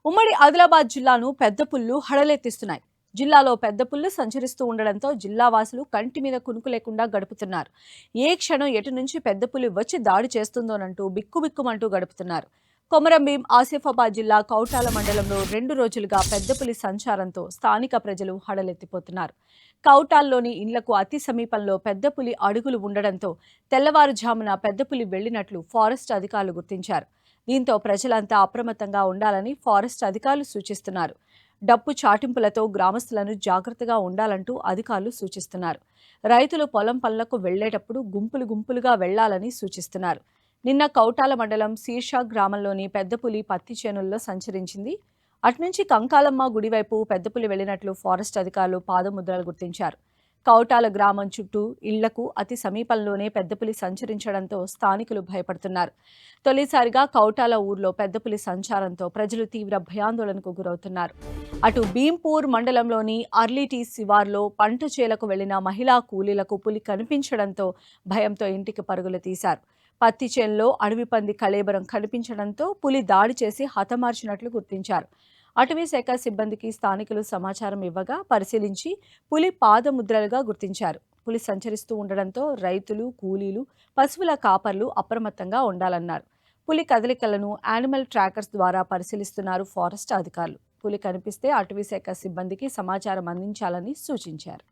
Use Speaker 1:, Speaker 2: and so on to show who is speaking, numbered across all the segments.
Speaker 1: ఉమ్మడి ఆదిలాబాద్ జిల్లాను పెద్ద పుల్లు హడలెత్తిస్తున్నాయి. జిల్లాలో పెద్ద పుల్లు సంచరిస్తూ ఉండడంతో జిల్లా వాసులు కంటి మీద కునుకు లేకుండా గడుపుతున్నారు. ఏ క్షణం ఎటు నుంచి పెద్ద పులి వచ్చి దాడి చేస్తుందోనంటూ బిక్కుబిక్కుమంటూ గడుపుతున్నారు. కొమరంభీం ఆసిఫాబాద్ జిల్లా కౌటాల మండలంలో 2 రోజులుగా పెద్ద పులి సంచారంతో స్థానిక ప్రజలు హడలెత్తిపోతున్నారు. కౌటాల్లోని ఇండ్లకు అతి సమీపంలో పెద్ద పులి అడుగులు ఉండడంతో తెల్లవారుజామున పెద్ద పులి వెళ్లినట్లు ఫారెస్ట్ అధికారులు గుర్తించారు. దీంతో ప్రజలంతా అప్రమత్తంగా ఉండాలని ఫారెస్ట్ అధికారులు సూచిస్తున్నారు. డప్పు చాటింపులతో గ్రామస్తులను జాగ్రత్తగా ఉండాలంటూ అధికారులు సూచిస్తున్నారు. రైతులు పొలం పనులకు వెళ్లేటప్పుడు గుంపులుగా వెళ్లాలని సూచిస్తున్నారు. నిన్న కౌటాల మండలం శీర్షా గ్రామంలోని పెద్దపులి పత్తి చేనుల్లో సంచరించింది. అటునుంచి కంకాలమ్మ గుడివైపు పెద్దపులి వెళ్లినట్లు ఫారెస్ట్ అధికారులు పాదముద్రలు గుర్తించారు. కౌటాల గ్రామం చుట్టూ ఇళ్లకు అతి సమీపంలోనే పెద్దపులి సంచరించడంతో స్థానికులు భయపడుతున్నారు. తొలిసారిగా కౌటాల ఊర్లో పెద్దపులి సంచారంతో ప్రజలు తీవ్ర భయాందోళనకు గురవుతున్నారు. అటు భీంపూర్ మండలంలోని అర్లీటీ శివార్లో పంట చేలకు వెళ్లిన మహిళా కూలీలకు పులి కనిపించడంతో భయంతో ఇంటికి పరుగులు తీశారు. పత్తి చేనులో అడవి పంది కళేబరం కనిపించడంతో పులి దాడి చేసి హతమార్చినట్లు గుర్తించారు. అటవీ శాఖ సిబ్బందికి స్థానికులు సమాచారం ఇవ్వగా పరిశీలించి పులి పాదముద్రలుగా గుర్తించారు. పులి సంచరిస్తూ ఉండడంతో రైతులు, కూలీలు, పశువుల కాపర్లు అప్రమత్తంగా ఉండాలన్నారు. పులి కదలికలను యానిమల్ ట్రాకర్స్ ద్వారా పరిశీలిస్తున్నారు ఫారెస్ట్ అధికారులు. పులి కనిపిస్తే అటవీ శాఖ సిబ్బందికి సమాచారం అందించాలని సూచించారు.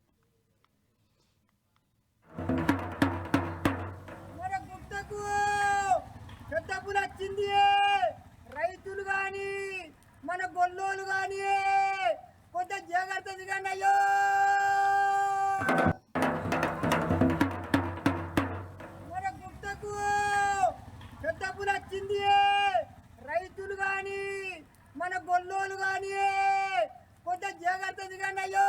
Speaker 2: రైతులు గాని మన గొల్లోలు గాని కొంత జాగ్రత్తగా అయ్యో మన గుట్టకు పెద్ద పులి వచ్చింది. రైతులు గాని మన గొల్లోలు గాని కొంత జాగ్రత్తగా అయ్యో.